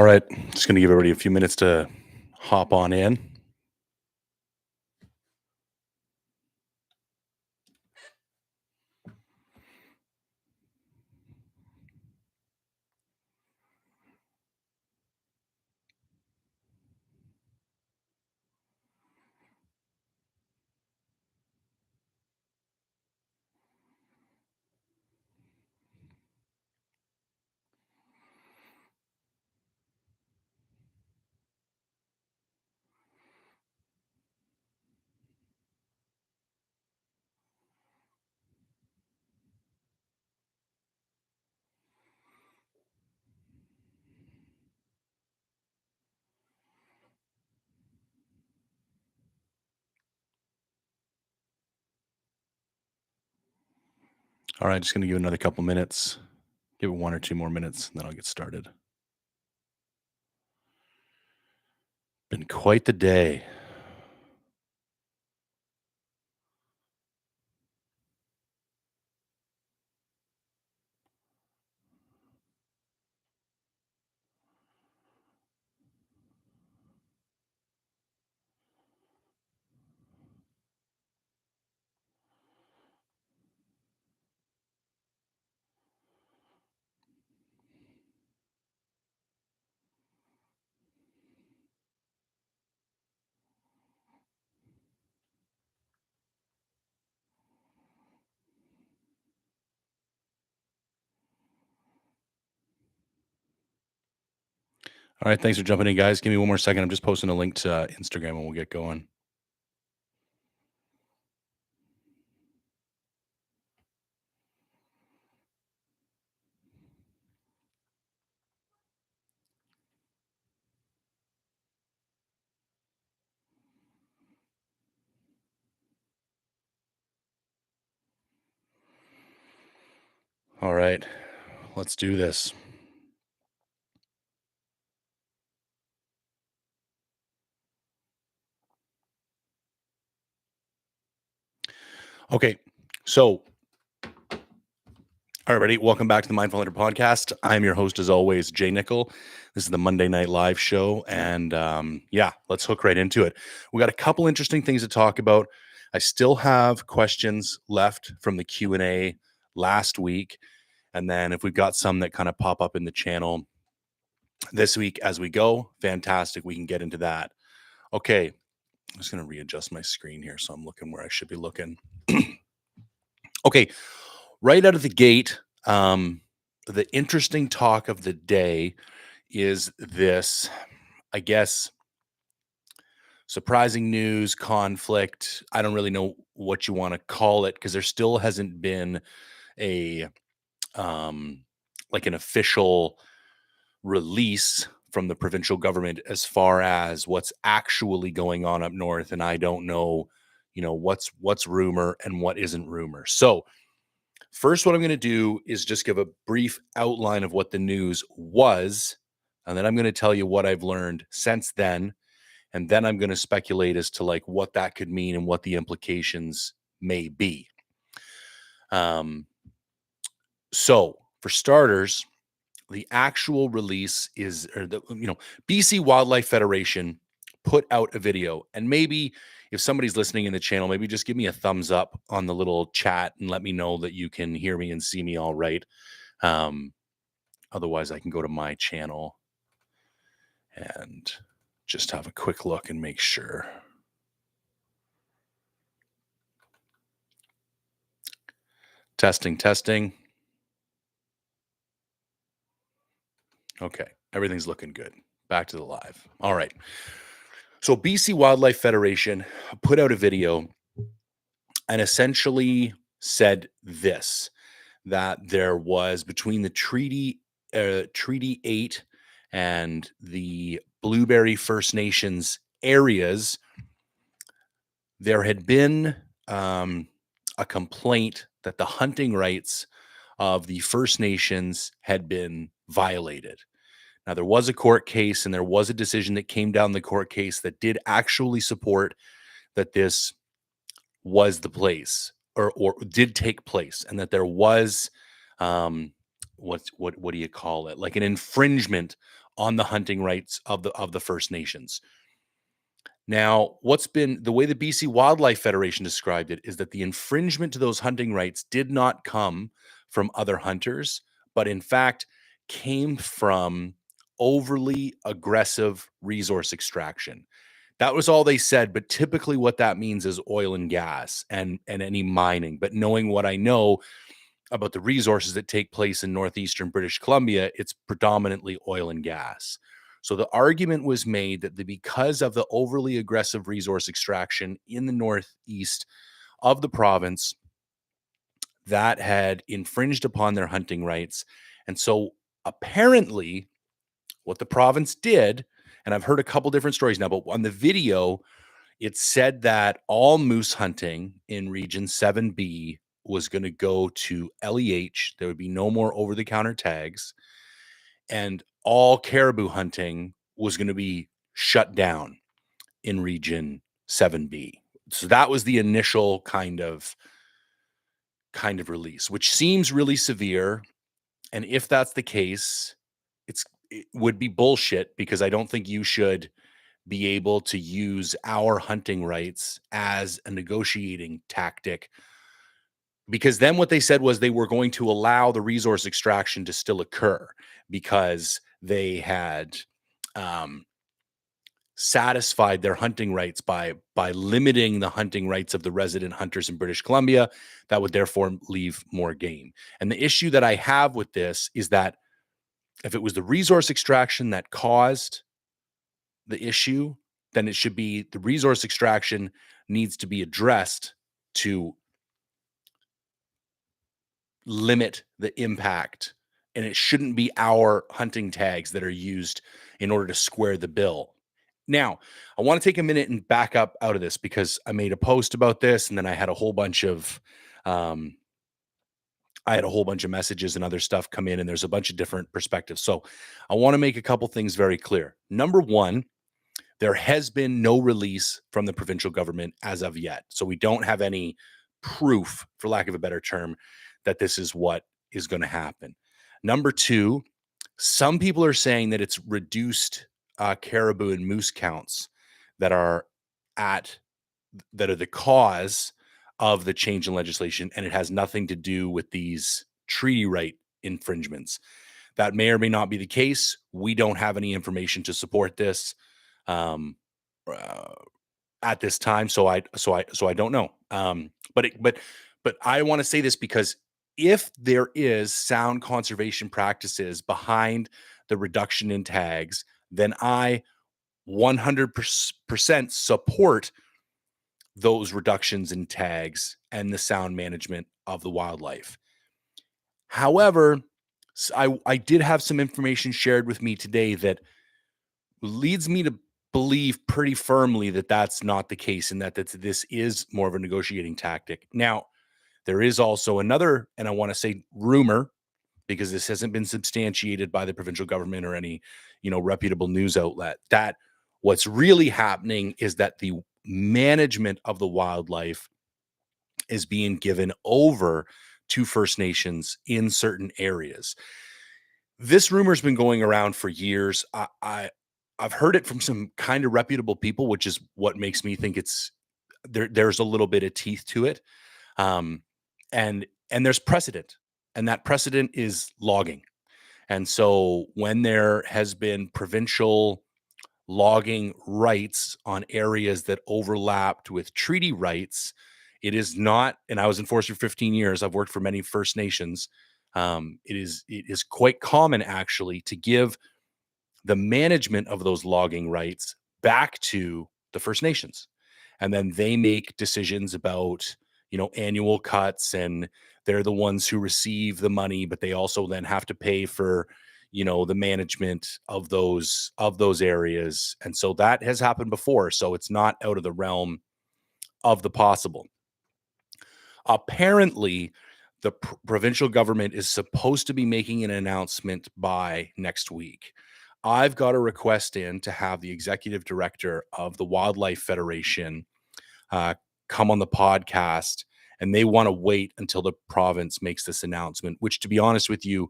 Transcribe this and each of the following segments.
right, just going to give everybody a few minutes to hop on in. All right, just going to give it another couple minutes. Give it 1 or 2 more minutes, and then I'll get started. Been quite the day. All right, thanks for jumping in, guys. Give me 1 more second. I'm just posting a link to Instagram, and we'll get going. All right, let's do this. Okay, so all right, everybody, welcome back to the Mindful Hunter podcast. I'm your host, as always, Jay Nickel. This is the Monday Night Live show, and yeah, let's hook right into it. We got a couple interesting things to talk about. I still have questions left from the Q&A last week, and then if we've got some that kind of pop up in the channel this week as we go, fantastic, we can get into that. Okay, I'm just going to readjust my screen here so I'm looking where I should be looking. Okay, right out of the gate, the interesting talk of the day is this, I guess, surprising news, conflict. I don't really know what you want to call it because there still hasn't been a like an official release from the provincial government as far as what's actually going on up north, and I don't know, what's rumor and what isn't rumor. So first, what I'm going to do is just give a brief outline of what the news was, and then I'm going to tell you what I've learned since then, and then I'm going to speculate as to like what that could mean and what the implications may be. So for starters, the actual release is, or the BC Wildlife Federation put out a video, and maybe if somebody's listening in the channel, maybe just give me a thumbs up on the little chat and let me know that you can hear me and see me all right. Otherwise, I can go to my channel and just have a quick look and make sure. Testing, testing. Okay, everything's looking good. Back to the live. All right. So BC Wildlife Federation put out a video and essentially said this, that there was between the Treaty 8 and the Blueberry First Nations areas, there had been a complaint that the hunting rights of the First Nations had been violated. Now, there was a court case and there was a decision that came down the court case that did actually support that this was the place or did take place, and that there was what do you call it, like an infringement on the hunting rights of the First Nations. Now, what's been the way the BC Wildlife Federation described it is that the infringement to those hunting rights did not come from other hunters, but in fact came from overly aggressive resource extraction. That was all they said, but typically what that means is oil and gas and any mining. But knowing what I know about the resources that take place in northeastern British Columbia, it's predominantly oil and gas. So the argument was made that because of the overly aggressive resource extraction in the northeast of the province, that had infringed upon their hunting rights. And so apparently, what the province did, and I've heard a couple different stories now, but on the video, it said that all moose hunting in Region 7B was going to go to LEH. There would be no more over the counter tags. And all caribou hunting was going to be shut down in Region 7B. So that was the initial kind of release, which seems really severe. And if that's the case, it would be bullshit, because I don't think you should be able to use our hunting rights as a negotiating tactic, because then what they said was they were going to allow the resource extraction to still occur because they had satisfied their hunting rights by limiting the hunting rights of the resident hunters in British Columbia. That would therefore leave more game. And the issue that I have with this is that if it was the resource extraction that caused the issue, then it should be the resource extraction needs to be addressed to limit the impact. And it shouldn't be our hunting tags that are used in order to square the bill. Now, I want to take a minute and back up out of this, because I made a post about this, and then I had a whole bunch of messages and other stuff come in, and there's a bunch of different perspectives. So I want to make a couple things very clear. Number one, there has been no release from the provincial government as of yet. So we don't have any proof, for lack of a better term, that this is what is going to happen. Number two, some people are saying that it's reduced caribou and moose counts that are the cause of the change in legislation, and it has nothing to do with these treaty right infringements. That may or may not be the case. We don't have any information to support this at this time, so I don't know. But I want to say this, because if there is sound conservation practices behind the reduction in tags, then I 100% support those reductions in tags and the sound management of the wildlife. However, I did have some information shared with me today that leads me to believe pretty firmly that that's not the case, and that this is more of a negotiating tactic. Now, there is also another, and I want to say rumor, because this hasn't been substantiated by the provincial government or any, reputable news outlet, that what's really happening is that the management of the wildlife is being given over to First Nations in certain areas. This rumor's been going around for years. I've heard it from some kind of reputable people, which is what makes me think there's a little bit of teeth to it. And there's precedent, and that precedent is logging. And so when there has been provincial logging rights on areas that overlapped with treaty rights, it is not, and I was in forestry for 15 years. I've worked for many First Nations. It is quite common, actually, to give the management of those logging rights back to the First Nations. And then they make decisions about, annual cuts, and they're the ones who receive the money, but they also then have to pay for, the management of those areas. And so that has happened before. So it's not out of the realm of the possible. Apparently, the provincial government is supposed to be making an announcement by next week. I've got a request in to have the executive director of the Wildlife Federation come on the podcast, and they want to wait until the province makes this announcement, which, to be honest with you,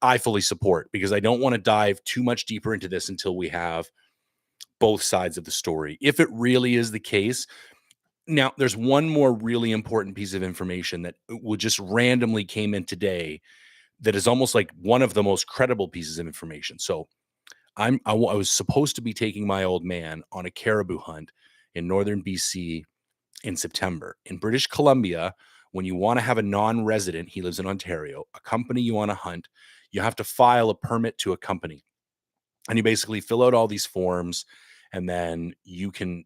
I fully support, because I don't want to dive too much deeper into this until we have both sides of the story. If it really is the case, now there's one more really important piece of information that would just randomly came in today that is almost like one of the most credible pieces of information. So I was supposed to be taking my old man on a caribou hunt in northern BC in September. In British Columbia, when you want to have a non-resident, he lives in Ontario, a company you want to hunt, you have to file a permit to a company. And you basically fill out all these forms, and then you can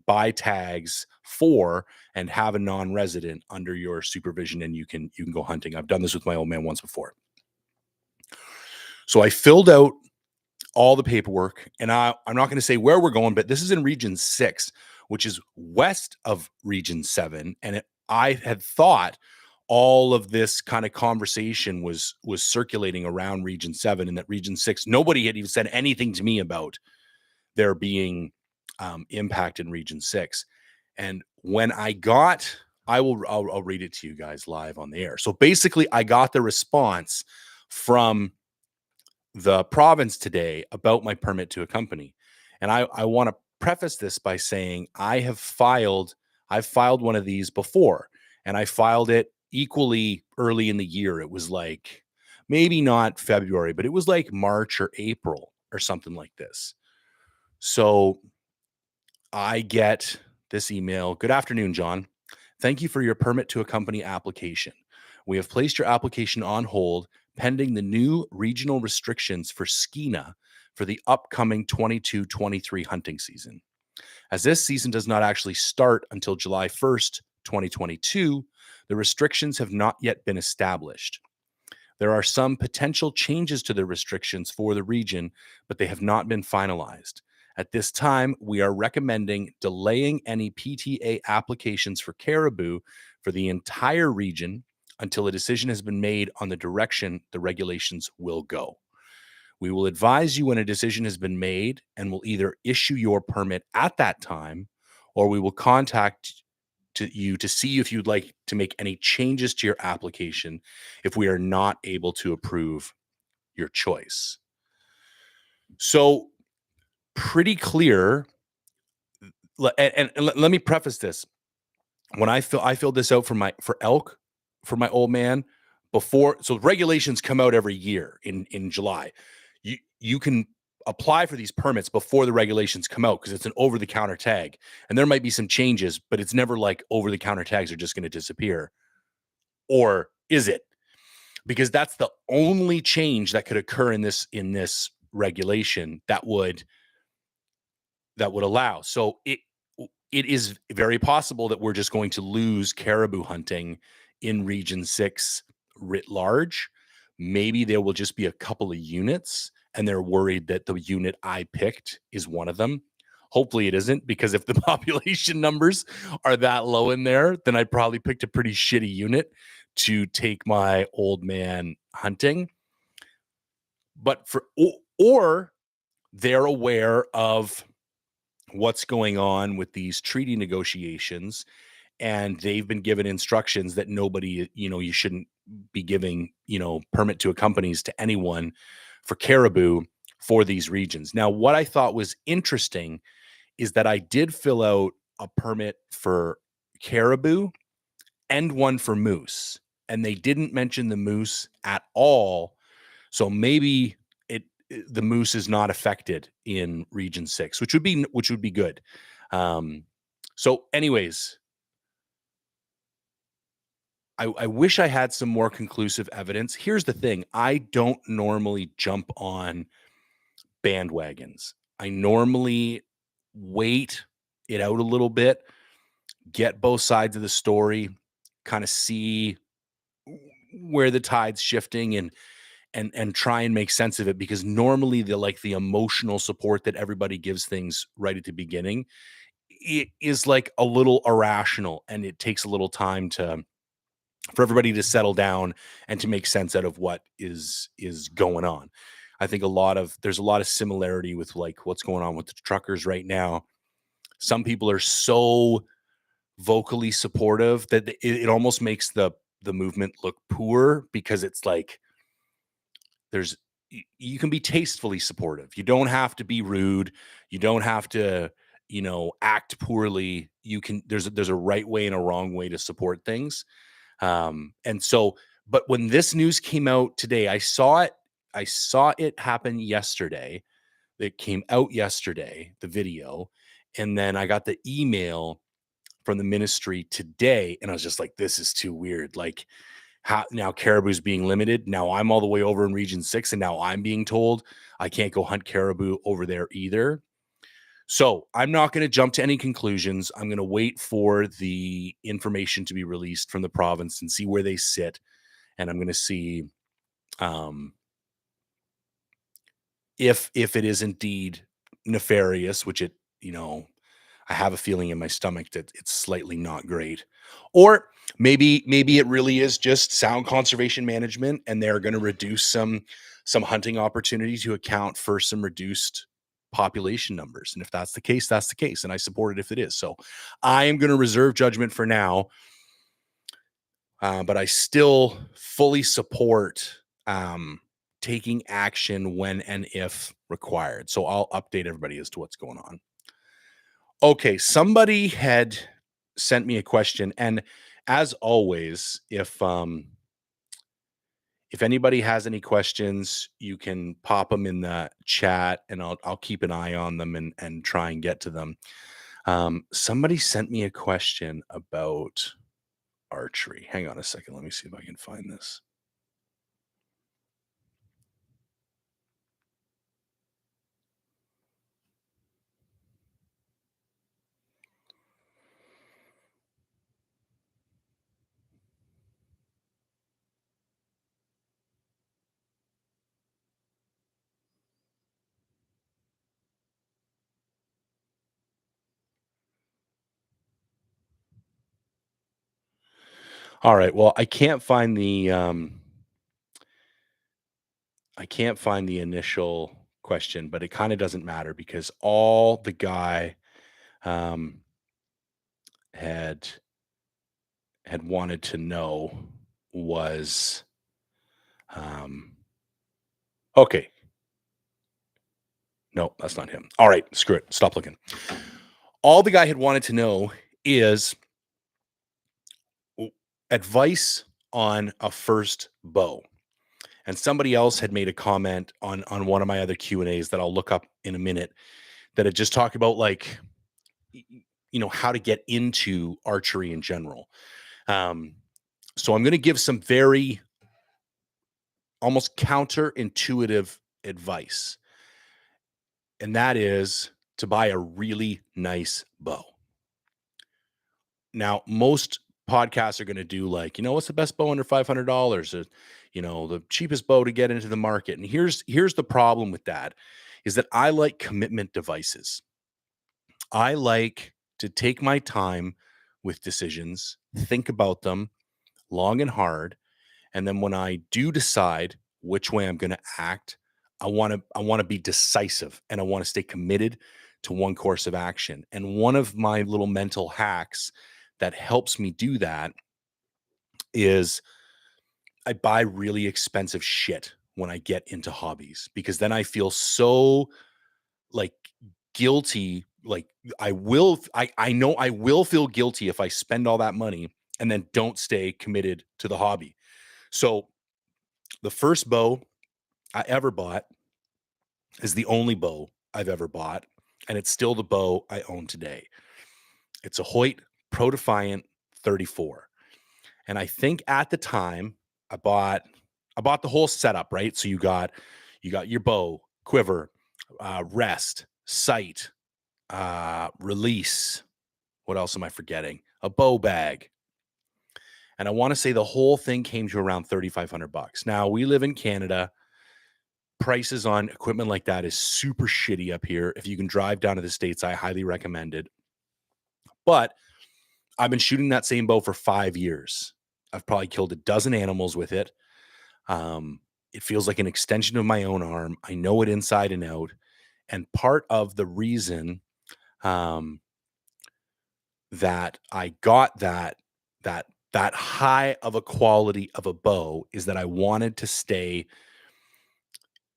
buy tags for and have a non-resident under your supervision, and you can go hunting. I've done this with my old man once before. So I filled out all the paperwork, and I'm not going to say where we're going, but this is in Region 6, which is west of Region 7. And I had thought all of this kind of conversation was circulating around Region 7, and that Region 6, nobody had even said anything to me about there being impact in Region 6. And when I'll read it to you guys live on the air. So basically, I got the response from the province today about my permit to a company. And I want to preface this by saying I've filed one of these before, and I filed it equally early in the year. It was like maybe not February, but it was like March or April or something like this. So I get this email. Good afternoon, John. Thank you for your permit to a company application. We have placed your application on hold pending the new regional restrictions for Skeena for the upcoming 22-23 hunting season. As this season does not actually start until July 1st, 2022, the restrictions have not yet been established. There are some potential changes to the restrictions for the region, but they have not been finalized. At this time, we are recommending delaying any PTA applications for caribou for the entire region until a decision has been made on the direction the regulations will go. We will advise you when a decision has been made and will either issue your permit at that time, or we will contact you to see if you'd like to make any changes to your application if we are not able to approve your choice. So pretty clear. And let me preface this. When I filled this out for elk for my old man before. So regulations come out every year in July. You can apply for these permits before the regulations come out because it's an over-the-counter tag, and there might be some changes, but it's never like over-the-counter tags are just going to disappear. Or is it? Because that's the only change that could occur in this regulation that would allow. So it is very possible that we're just going to lose caribou hunting in Region 6 writ large. Maybe there will just be a couple of units, and they're worried that the unit I picked is one of them. Hopefully it isn't, because if the population numbers are that low in there, then I probably picked a pretty shitty unit to take my old man hunting. But or they're aware of what's going on with these treaty negotiations, and they've been given instructions that nobody, you shouldn't be giving, permit to companies to anyone for caribou for these regions. Now, what I thought was interesting is that I did fill out a permit for caribou and one for moose, and they didn't mention the moose at all. So maybe the moose is not affected in Region 6, which would be good. So anyways, I wish I had some more conclusive evidence. Here's the thing. I don't normally jump on bandwagons. I normally wait it out a little bit, get both sides of the story, kind of see where the tide's shifting, and try and make sense of it, because normally the emotional support that everybody gives things right at the beginning, it is like a little irrational, and it takes a little time for everybody to settle down and to make sense out of what is going on. I think there's a lot of similarity with like what's going on with the truckers right now. Some people are so vocally supportive that it almost makes the movement look poor, because it's like there's you can be tastefully supportive. You don't have to be rude. You don't have to, act poorly. You can there's a right way and a wrong way to support things. And so, but when this news came out today, I saw it happen yesterday. It came out yesterday, the video, and then I got the email from the ministry today, and I was just like, this is too weird. Like, how now caribou's being limited. Now I'm all the way over in region 6, and now I'm being told I can't go hunt caribou over there either. So I'm not going to jump to any conclusions. I'm going to wait for the information to be released from the province and see where they sit. And I'm going to see um, if it is indeed nefarious, which I have a feeling in my stomach that it's slightly not great. Or maybe it really is just sound conservation management, and they're going to reduce some hunting opportunities to account for some reduced population numbers. And if that's the case, that's the case. And I support it if it is. So I am going to reserve judgment for now. But I still fully support taking action when and if required. So I'll update everybody as to what's going on. Okay, somebody had sent me a question, and as always, if anybody has any questions, you can pop them in the chat, and I'll keep an eye on them and try and get to them. Somebody sent me a question about archery. Hang on a second, let me see if I can find this. All right. Well, I can't find the initial question, but it kind of doesn't matter because all the guy um, had wanted to know was um, okay. No, that's not him. All right, screw it. Stop looking. All the guy had wanted to know is advice on a first bow. And somebody else had made a comment on one of my other Q&As that I'll look up in a minute that had just talked about like how to get into archery in general. So I'm going to give some very almost counterintuitive advice. And that is to buy a really nice bow. Now, most podcasts are going to do like, what's the best bow under $500? Or, the cheapest bow to get into the market. And here's the problem with that is that I like commitment devices. I like to take my time with decisions, think about them long and hard, and then when I do decide which way I'm going to act, I want to be decisive, and I want to stay committed to one course of action. And one of my little mental hacks that helps me do that is I buy really expensive shit when I get into hobbies, because then I feel so like guilty. Like I know I will feel guilty if I spend all that money and then don't stay committed to the hobby. So the first bow I ever bought is the only bow I've ever bought, and it's still the bow I own today. It's a Hoyt Pro Defiant 34. And I think at the time I bought the whole setup, right? So you got your bow, quiver, rest, sight, release. What else am I forgetting? A bow bag. And I want to say the whole thing came to around $3,500. Now, we live in Canada. Prices on equipment like that is super shitty up here. If you can drive down to the States, I highly recommend it. But I've been shooting that same bow for 5 years. I've probably killed a dozen animals with it. It feels like an extension of my own arm. I know it inside and out. And part of the reason that I got that high of a quality of a bow is that I wanted to stay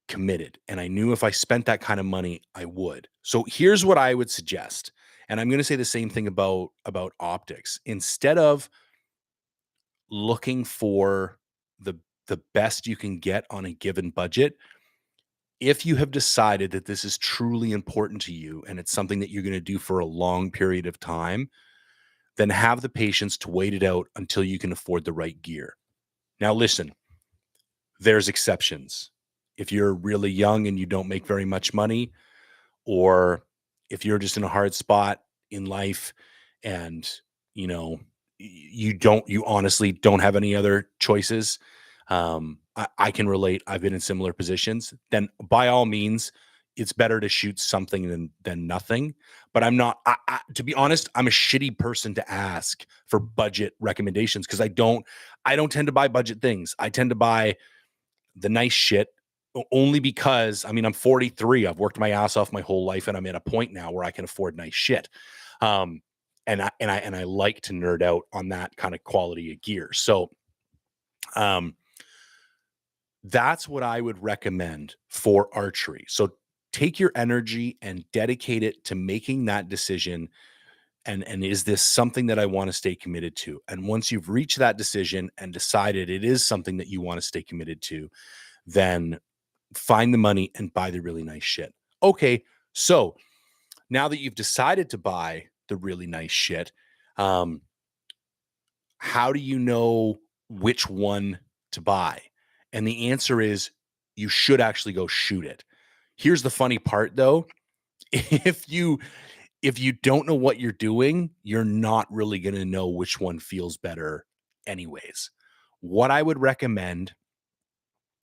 committed. And I knew if I spent that kind of money, I would. So here's what I would suggest. And I'm going to say the same thing about optics. Instead of looking for the the best you can get on a given budget, if you have decided that this is truly important to you and it's something that you're going to do for a long period of time, then have the patience to wait it out until you can afford the right gear. Now, listen, there's exceptions. If you're really young and you don't make very much money, or if you're just in a hard spot in life and you know you honestly don't have any other choices, I can relate. I've been in similar positions. Then by all means, it's better to shoot something than nothing. But I'm not, to be honest, I'm a shitty person to ask for budget recommendations because I don't tend to buy budget things. I tend to buy the nice shit only because, I mean, I'm 43. I've worked my ass off my whole life, and I'm at a point now where I can afford nice shit. Um, and I like to nerd out on that kind of quality of gear. So, um, that's what I would recommend for archery. So take your energy and dedicate it to making that decision. And is this something that I want to stay committed to? And once you've reached that decision and decided it is something that you want to stay committed to, then find the money and buy the really nice shit. Okay, so now that you've decided to buy the really nice shit, um, how do you know which one to buy? And the answer is you should actually go shoot it. Here's the funny part though. If you if you don't know what you're doing, you're not really going to know which one feels better anyways. What I would recommend,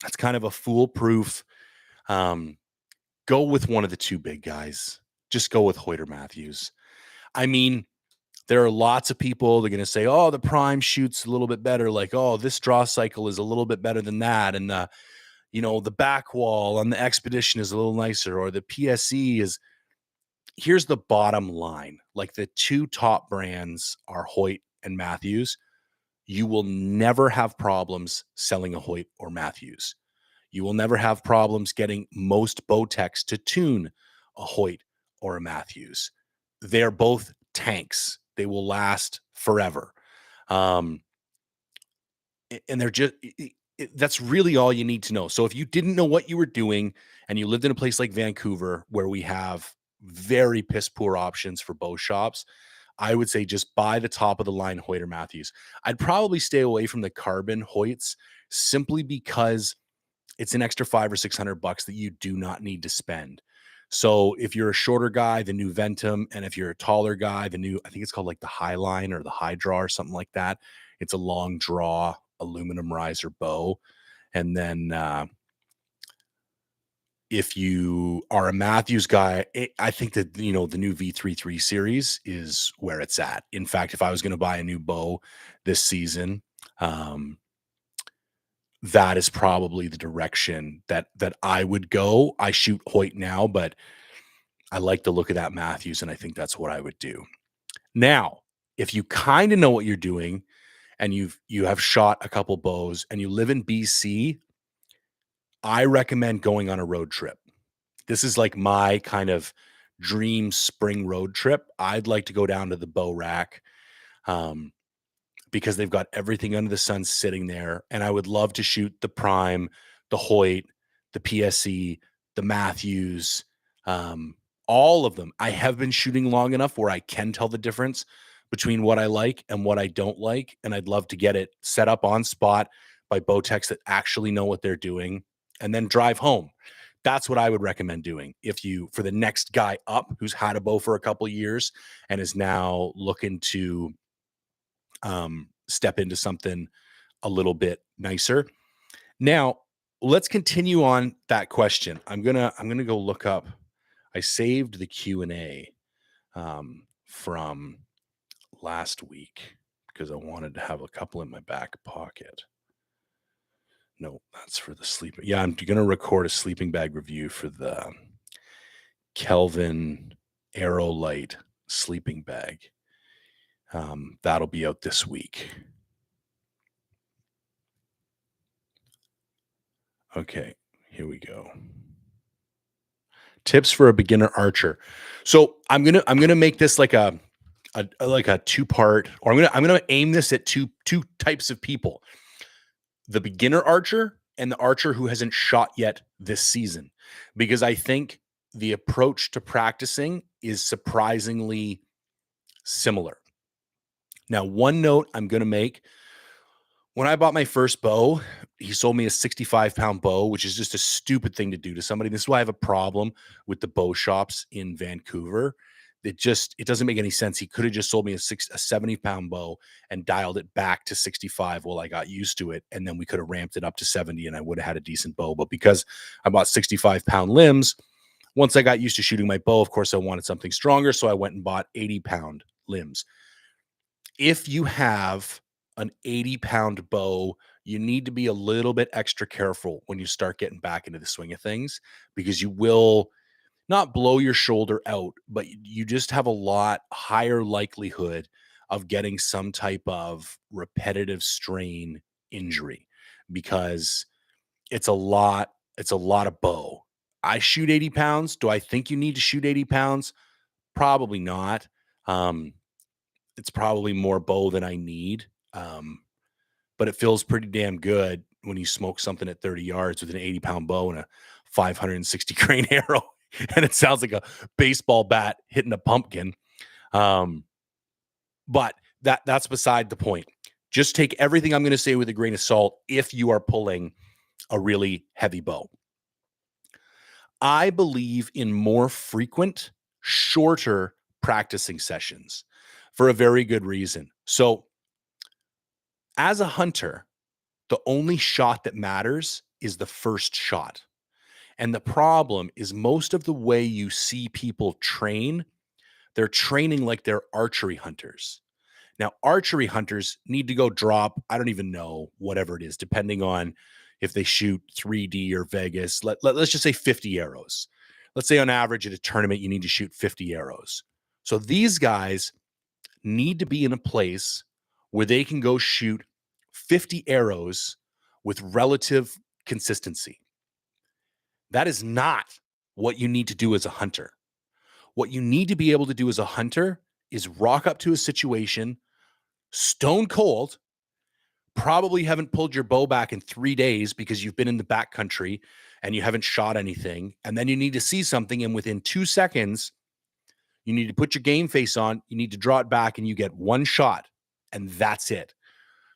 that's kind of a foolproof, um, go with one of the two big guys. Just go with Hoyt or Matthews. I mean, there are lots of people that are going to say, "Oh, the Prime shoots a little bit better." Like, "Oh, this draw cycle is a little bit better than that," and the back wall on the Expedition is a little nicer, or the PSE is. Here's the bottom line: like the two top brands are Hoyt and Matthews. You will never have problems selling a Hoyt or Matthews. You will never have problems getting most Bowtechs to tune a Hoyt or a Matthews. They're both tanks. They will last forever. Um, and they're just that's really all you need to know. So if you didn't know what you were doing and you lived in a place like Vancouver where we have very piss poor options for bow shops, I would say just buy the top of the line Hoyt or Matthews. I'd probably stay away from the carbon Hoyts simply because it's an extra 500 or 600 bucks that you do not need to spend. So if you're a shorter guy, the new Ventum, and if you're a taller guy, the new, I think it's called like the High Line or the High Draw or something like that. It's a long draw aluminum riser bow. And then if you are a Matthews guy, I think that the new V33 series is where it's at. In fact, if I was going to buy a new bow this season, um, that is probably the direction that I would go. I shoot Hoyt now, but I like the look of that Matthews, and I think that's what I would do. Now, if you kind of know what you're doing and you have shot a couple bows and you live in BC, I recommend going on a road trip. This is like my kind of dream spring road trip. I'd like to go down to the bow rack. Um, because they've got everything under the sun sitting there. And I would love to shoot the Prime, the Hoyt, the PSE, the Matthews, um, all of them. I have been shooting long enough where I can tell the difference between what I like and what I don't like. And I'd love to get it set up on spot by Bowtechs that actually know what they're doing and then drive home. That's what I would recommend doing if you, for the next guy up who's had a bow for a couple years and is now looking to step into something a little bit nicer. Now, let's continue on that question. I'm gonna go look up. I saved the Q&A from last week because I wanted to have a couple in my back pocket. No, that's for the sleep. Yeah, I'm gonna record a sleeping bag review for the Kelvin Aerolite sleeping bag. That'll be out this week. Okay, Here we go. Tips for a beginner archer. So I'm gonna make this like a two-part, or I'm gonna aim this at two types of people: the beginner archer and the archer who hasn't shot yet this season, because I think the approach to practicing is surprisingly similar. Now, one note I'm going to make: when I bought my first bow, he sold me a 65-pound bow, which is just a stupid thing to do to somebody. This is why I have a problem with the bow shops in Vancouver. It doesn't make any sense. He could have just sold me a 70-pound bow and dialed it back to 65 while I got used to it, and then we could have ramped it up to 70 and I would have had a decent bow. But because I bought 65-pound limbs, once I got used to shooting my bow, of course I wanted something stronger, so I went and bought 80-pound limbs. If you have an 80-pound bow, you need to be a little bit extra careful when you start getting back into the swing of things, because you will not blow your shoulder out, but you just have a lot higher likelihood of getting some type of repetitive strain injury, because it's a lot of bow. I shoot 80 pounds. Do I think you need to shoot 80 pounds? Probably not. Um, it's probably more bow than I need. But it feels pretty damn good when you smoke something at 30 yards with an 80-pound bow and a 560 grain arrow, and it sounds like a baseball bat hitting a pumpkin. Um, but that's beside the point. Just take everything I'm going to say with a grain of salt if you are pulling a really heavy bow. I believe in more frequent, shorter practicing sessions for a very good reason. So, as a hunter, the only shot that matters is the first shot. And the problem is, most of the way you see people train, they're training like they're archery hunters. Now, archery hunters need to go drop, I don't even know, whatever it is, depending on if they shoot 3D or Vegas. Let's just say 50 arrows. Let's say on average at a tournament, you need to shoot 50 arrows. So these guys need to be in a place where they can go shoot 50 arrows with relative consistency. That is not what you need to do as a hunter. What you need to be able to do as a hunter is rock up to a situation stone cold, probably haven't pulled your bow back in 3 days because you've been in the backcountry and you haven't shot anything. And then you need to see something, and within 2 seconds, you need to put your game face on, you need to draw it back, and you get one shot, and that's it.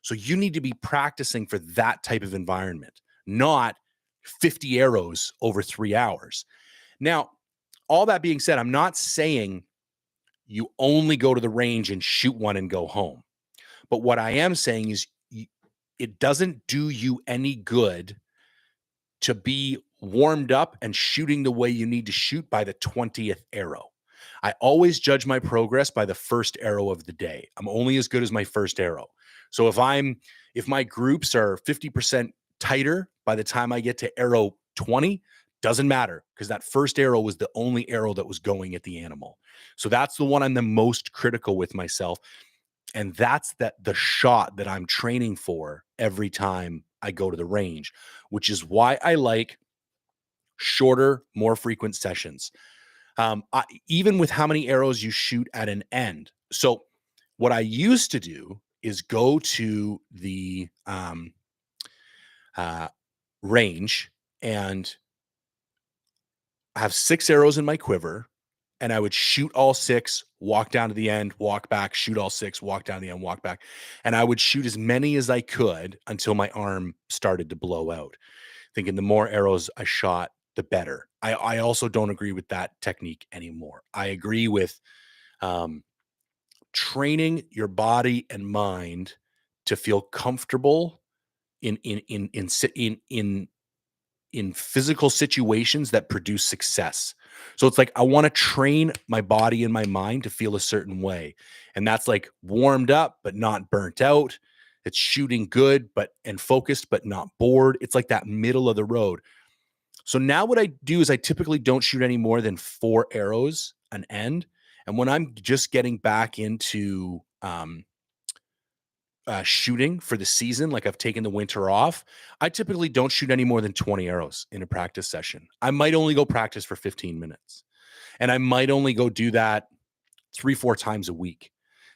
So you need to be practicing for that type of environment, not 50 arrows over 3 hours. Now, all that being said, I'm not saying you only go to the range and shoot one and go home. But what I am saying is, it doesn't do you any good to be warmed up and shooting the way you need to shoot by the 20th arrow. I always judge my progress by the first arrow of the day. I'm only as good as my first arrow. So if my groups are 50% tighter by the time I get to arrow 20, doesn't matter, because that first arrow was the only arrow that was going at the animal. So that's the one I'm the most critical with myself. And that's the shot that I'm training for every time I go to the range, which is why I like shorter, more frequent sessions. Even with how many arrows you shoot at an end. So what I used to do is go to the range and have 6 arrows in my quiver, and I would shoot all 6, walk down to the end, walk back, shoot all 6, walk down to the end, walk back. And I would shoot as many as I could until my arm started to blow out, thinking the more arrows I shot, the better. I also don't agree with that technique anymore. I agree with training your body and mind to feel comfortable in physical situations that produce success. So it's like, I want to train my body and my mind to feel a certain way. And that's like warmed up, but not burnt out. It's shooting good, and focused, but not bored. It's like that middle of the road. So now what I do is I typically don't shoot any more than 4 arrows an end. And when I'm just getting back into shooting for the season, like I've taken the winter off, I typically don't shoot any more than 20 arrows in a practice session. I might only go practice for 15 minutes. And I might only go do that 3, 4 times a week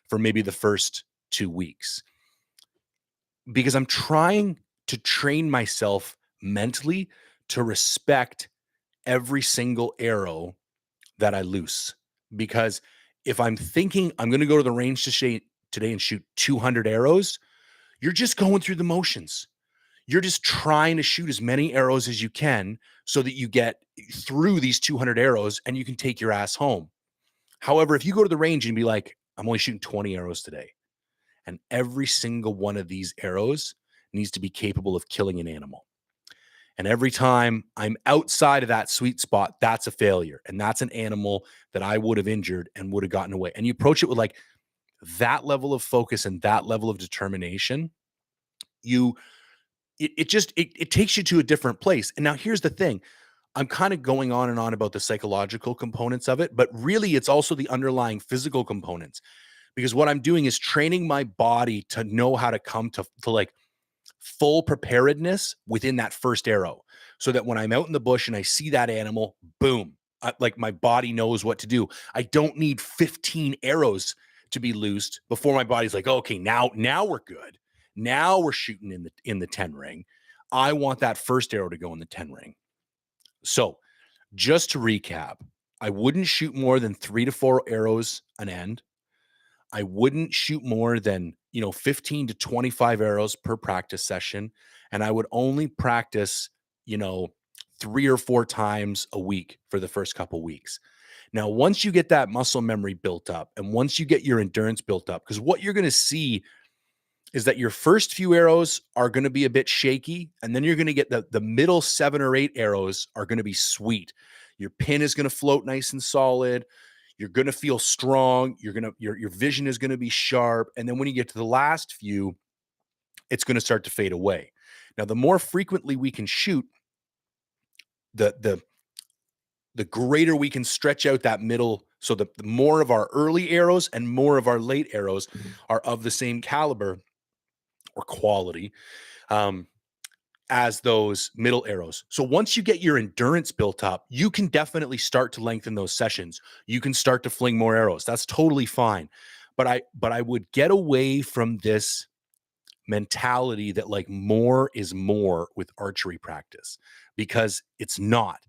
for maybe the first 2 weeks, because I'm trying to train myself mentally to respect every single arrow that I loose. Because if I'm thinking I'm going to go to the range today and shoot 200 arrows, you're just going through the motions. You're just trying to shoot as many arrows as you can so that you get through these 200 arrows and you can take your ass home. However, if you go to the range and be like, I'm only shooting 20 arrows today, and every single one of these arrows needs to be capable of killing an animal. And every time I'm outside of that sweet spot, that's a failure. And that's an animal that I would have injured and would have gotten away. And you approach it with like that level of focus and that level of determination, it takes you to a different place. And now here's the thing. I'm kind of going on and on about the psychological components of it, but really it's also the underlying physical components, because what I'm doing is training my body to know how to come to like full preparedness within that first arrow, so that when I'm out in the bush and I see that animal, boom, like my body knows what to do. I don't need 15 arrows to be loosed before my body's like, okay, now we're good. Now we're shooting in the 10 ring. I want that first arrow to go in the 10 ring. So just to recap, I wouldn't shoot more than 3 to 4 arrows an end. I wouldn't shoot more than, 15 to 25 arrows per practice session. And I would only practice, 3 or 4 times a week for the first couple weeks. Now, once you get that muscle memory built up and once you get your endurance built up, because what you're going to see is that your first few arrows are going to be a bit shaky, and then you're going to get the middle 7 or 8 arrows are going to be sweet. Your pin is going to float nice and solid. You're going to feel strong. Your vision is going to be sharp. And then when you get to the last few, it's going to start to fade away. Now, the more frequently we can shoot, the greater we can stretch out that middle. So the more of our early arrows and more of our late arrows are of the same caliber or quality as those middle arrows. So once you get your endurance built up, you can definitely start to lengthen those sessions. You can start to fling more arrows. That's totally fine. But I would get away from this mentality that like more is more with archery practice, because it's not.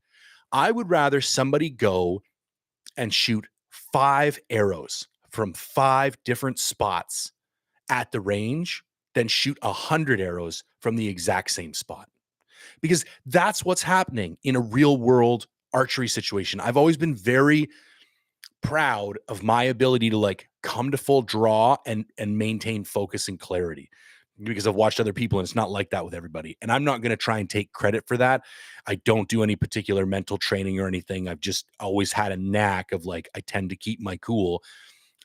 I would rather somebody go and shoot 5 arrows from 5 different spots at the range than shoot 100 arrows from the exact same spot. Because that's what's happening in a real world archery situation. I've always been very proud of my ability to like come to full draw and maintain focus and clarity, because I've watched other people and it's not like that with everybody. And I'm not going to try and take credit for that. I don't do any particular mental training or anything. I've just always had a knack of like, I tend to keep my cool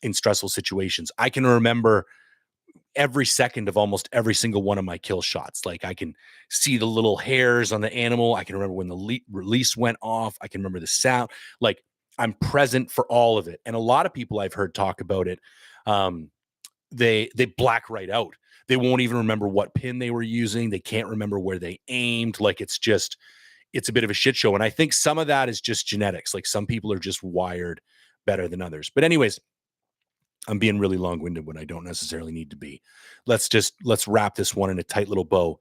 in stressful situations. I can remember every second of almost every single one of my kill shots. Like I can see the little hairs on the animal. I can remember when the release went off. I can remember the sound. Like I'm present for all of it. And a lot of people I've heard talk about it, they black right out. They won't even remember what pin they were using. They can't remember where they aimed. Like it's a bit of a shit show. And I think some of that is just genetics. Like some people are just wired better than others. But anyways, I'm being really long-winded when I don't necessarily need to be. Let's wrap this one in a tight little bow.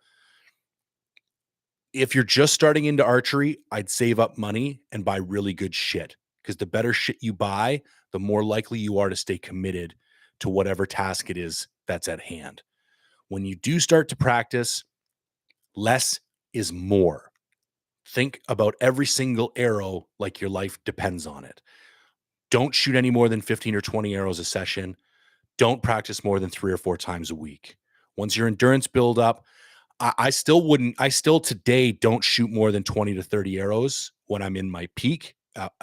If you're just starting into archery, I'd save up money and buy really good shit, because the better shit you buy, the more likely you are to stay committed to whatever task it is that's at hand. When you do start to practice, less is more. Think about every single arrow like your life depends on it. Don't shoot any more than 15 or 20 arrows a session. Don't practice more than 3 or 4 times a week. Once your endurance build up, I still today don't shoot more than 20 to 30 arrows when I'm in my peak. But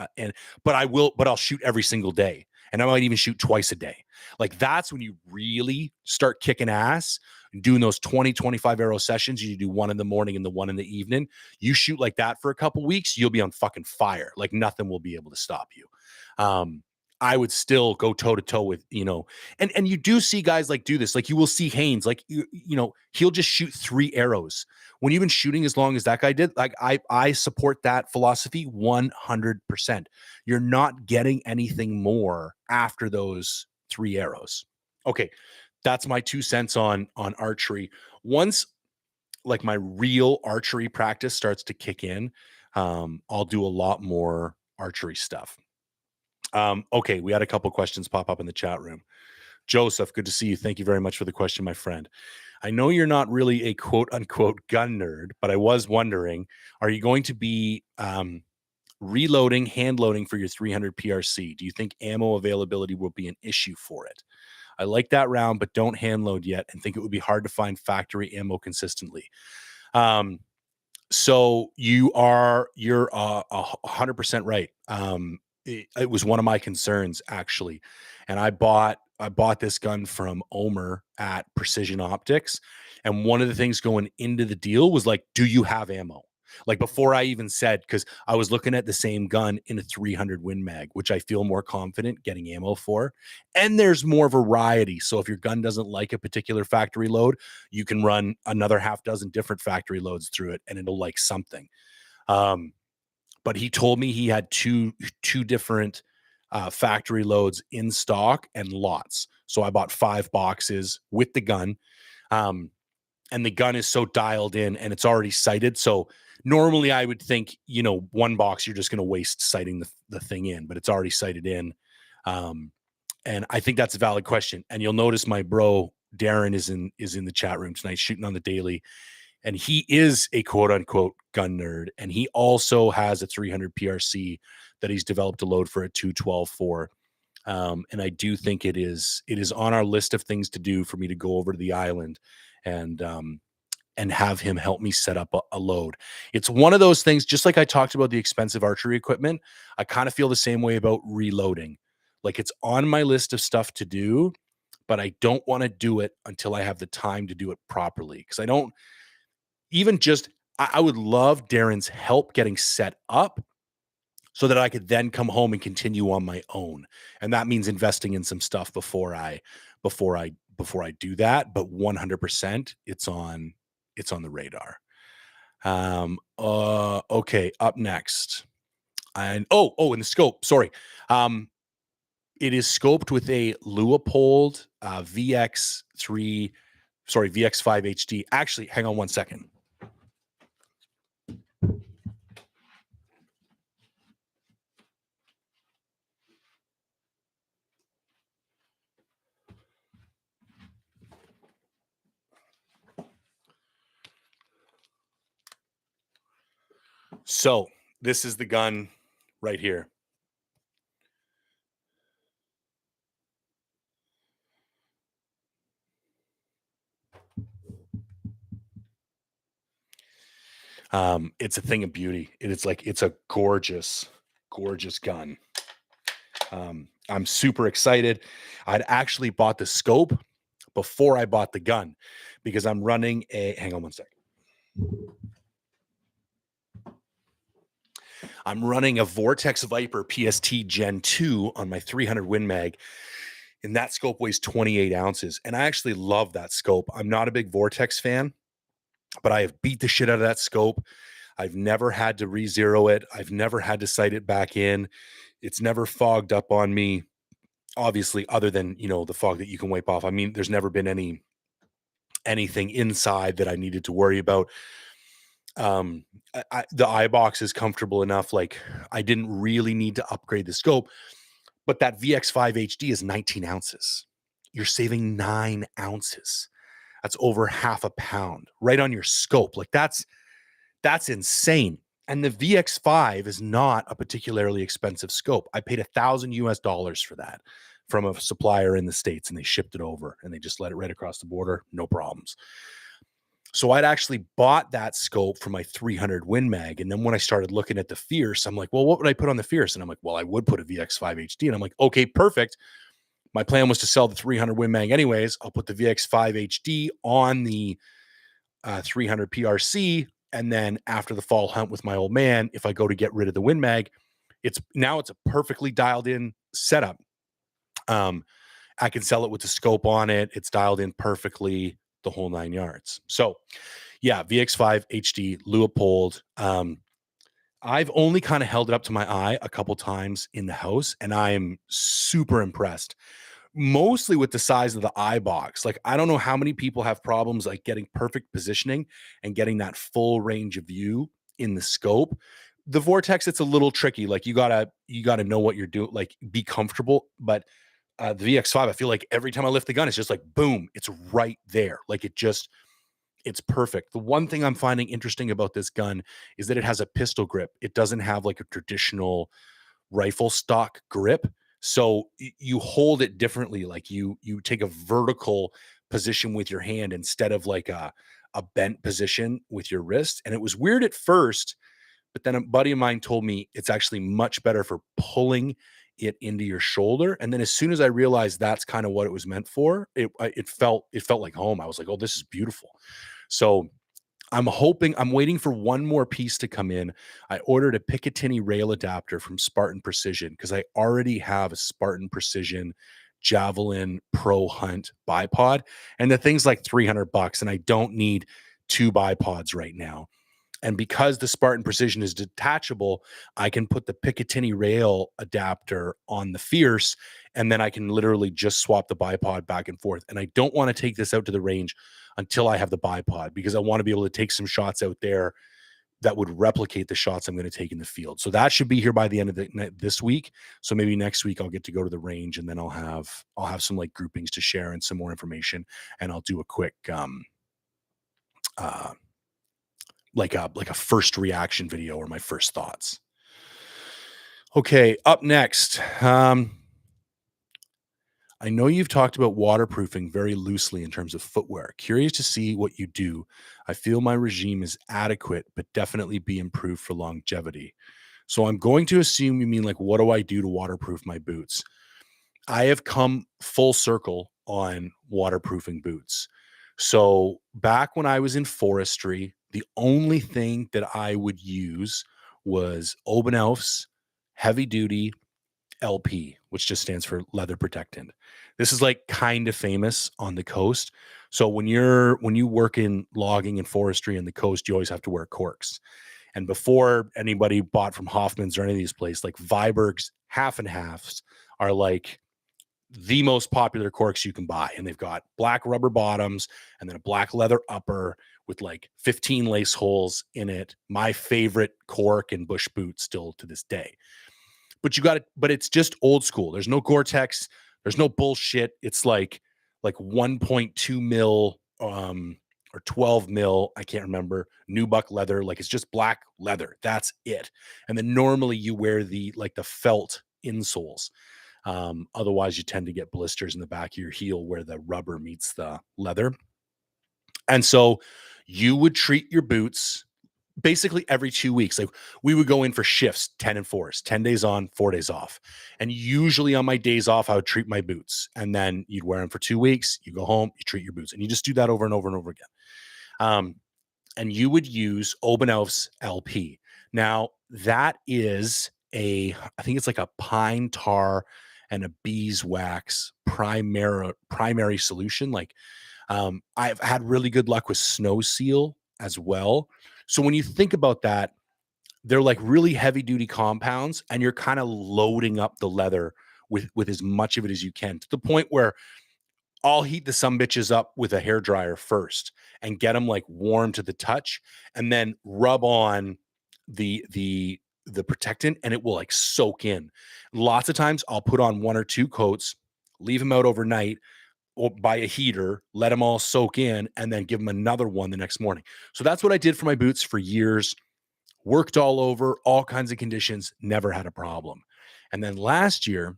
I'll shoot every single day. And I might even shoot twice a day. Like that's when you really start kicking ass and doing those 20, 25 arrow sessions. You do one in the morning and the one in the evening. You shoot like that for a couple weeks, you'll be on fucking fire. Like nothing will be able to stop you. I would still go toe to toe with, and you do see guys like do this. Like you will see Haynes, like he'll just shoot 3 arrows. When you've been shooting as long as that guy did, like I support that philosophy 100%. You're not getting anything more after those 3 arrows. Okay, that's my 2 cents on archery. Once like my real archery practice starts to kick in, I'll do a lot more archery stuff. Okay, we had a couple questions pop up in the chat room. Joseph, good to see you. Thank you very much for the question, my friend. I know you're not really a quote unquote gun nerd, but I was wondering, are you going to be reloading, hand loading for your 300 PRC? Do you think ammo availability will be an issue for it? I like that round, but don't hand load yet and think it would be hard to find factory ammo consistently. So you're 100% right. It was one of my concerns actually. And I bought this gun from Omer at Precision Optics. And one of the things going into the deal was like, do you have ammo? Like before I even said, because I was looking at the same gun in a 300 Win Mag, which I feel more confident getting ammo for. And there's more variety. So if your gun doesn't like a particular factory load, you can run another half dozen different factory loads through it and it'll like something. But he told me he had two different factory loads in stock and lots. So I bought 5 boxes with the gun. And the gun is so dialed in and it's already sighted. So normally I would think, 1 box, you're just going to waste sighting the thing in, but it's already sighted in. And I think that's a valid question. And you'll notice my bro, Darren, is in the chat room tonight shooting on the daily. And he is a quote unquote gun nerd. And he also has a 300 PRC that he's developed a load for a 212 for. And I do think it is on our list of things to do for me to go over to the island and have him help me set up a load. It's one of those things, just like I talked about the expensive archery equipment, I kind of feel the same way about reloading. Like it's on my list of stuff to do, but I don't want to do it until I have the time to do it properly. Because I don't even just, I would love Darren's help getting set up so that I could then come home and continue on my own. And that means investing in some stuff before I do that. But 100% it's on the radar. Okay, up next. And in the scope, sorry. It is scoped with a Leupold VX5 HD. Actually, hang on one second. So this is the gun right here. It's a thing of beauty. It's a gorgeous, gorgeous gun. I'm super excited. I'd actually bought the scope before I bought the gun because I'm running hang on one second. I'm running a Vortex Viper PST Gen 2 on my 300 Win Mag, and that scope weighs 28 ounces. And I actually love that scope. I'm not a big Vortex fan, but I have beat the shit out of that scope. I've never had to re-zero it. I've never had to sight it back in. It's never fogged up on me, obviously, other than, the fog that you can wipe off. I mean, there's never been anything inside that I needed to worry about. The eye box is comfortable enough. Like I didn't really need to upgrade the scope, but that VX5 HD is 19 ounces. You're saving 9 ounces. That's over half a pound right on your scope. Like that's insane. And the VX5 is not a particularly expensive scope. I paid $1,000 for that from a supplier in the States, and they shipped it over and they just let it right across the border. No problems. So I'd actually bought that scope for my 300 Win Mag. And then when I started looking at the Fierce, I'm like, well, what would I put on the Fierce? And I'm like, well, I would put a VX5 HD. And I'm like, okay, perfect. My plan was to sell the 300 Win Mag anyways. I'll put the VX5 HD on the 300 PRC. And then after the fall hunt with my old man, if I go to get rid of the Win Mag, it's a perfectly dialed in setup. Um, I can sell it with the scope on it. It's dialed in perfectly, the whole 9 yards. So yeah, VX5 HD Leupold. I've only kind of held it up to my eye a couple times in the house, and I am super impressed. Mostly with the size of the eye box. Like, I don't know how many people have problems like getting perfect positioning and getting that full range of view in the scope. The Vortex, it's a little tricky. Like, you gotta know what you're doing, like be comfortable. But the VX5, I feel like every time I lift the gun, it's just like boom, it's right there. Like it's perfect. The one thing I'm finding interesting about this gun is that it has a pistol grip. It doesn't have like a traditional rifle stock grip. So you hold it differently. Like you take a vertical position with your hand instead of like a bent position with your wrist. And it was weird at first, but then a buddy of mine told me it's actually much better for pulling it into your shoulder. And then as soon as I realized that's kind of what it was meant for, it felt like home. I was like, oh, this is beautiful. So I'm waiting for one more piece to come in. I ordered a Picatinny rail adapter from Spartan Precision because I already have a Spartan Precision Javelin Pro Hunt bipod, and the thing's like $300, and I don't need two bipods right now. And because the Spartan Precision is detachable, I can put the Picatinny rail adapter on the Fierce, and then I can literally just swap the bipod back and forth. And I don't want to take this out to the range until I have the bipod, because I want to be able to take some shots out there that would replicate the shots I'm going to take in the field. So that should be here by the end of this week. So maybe next week I'll get to go to the range, and then I'll have some like groupings to share and some more information, and I'll do a quick uh like a first reaction video or my first thoughts. Okay, up next. I know you've talked about waterproofing very loosely in terms of footwear. Curious to see what you do. I feel my regime is adequate, but definitely be improved for longevity. So I'm going to assume you mean like, what do I do to waterproof my boots? I have come full circle on waterproofing boots. So back when I was in forestry, the only thing that I would use was Obenelf's heavy duty LP, which just stands for leather protectant. This is like kind of famous on the coast. So when you work in logging and forestry in the coast, you always have to wear corks. And before anybody bought from Hoffman's or any of these places, like Viberg's half and halves are like the most popular corks you can buy. And they've got black rubber bottoms and then a black leather upper with like 15 lace holes in it. My favorite cork and bush boot still to this day. But it's just old school. There's no Gore-Tex, there's no bullshit. It's like 1.2 mil or 12 mil, I can't remember, nubuck leather. Like, it's just black leather. That's it. And then normally you wear the felt insoles. Otherwise, you tend to get blisters in the back of your heel where the rubber meets the leather. And so you would treat your boots basically every 2 weeks. Like, we would go in for shifts, 10 and 4s, 10 days on, 4 days off. And usually on my days off, I would treat my boots. And then you'd wear them for 2 weeks. You go home, you treat your boots. And you just do that over and over and over again. And you would use Obenelf's LP. Now, that is I think it's like a pine tar and a beeswax primary solution. Like, I've had really good luck with Snow Seal as well. So when you think about that, they're like really heavy duty compounds, and you're kind of loading up the leather with as much of it as you can, to the point where I'll heat the some bitches up with a hair dryer first and get them like warm to the touch, and then rub on the protectant, and it will like soak in. Lots of times I'll put on 1 or 2 coats, leave them out overnight or by a heater, let them all soak in, and then give them another one the next morning. So that's what I did for my boots for years. Worked all over, all kinds of conditions, never had a problem. And then last year,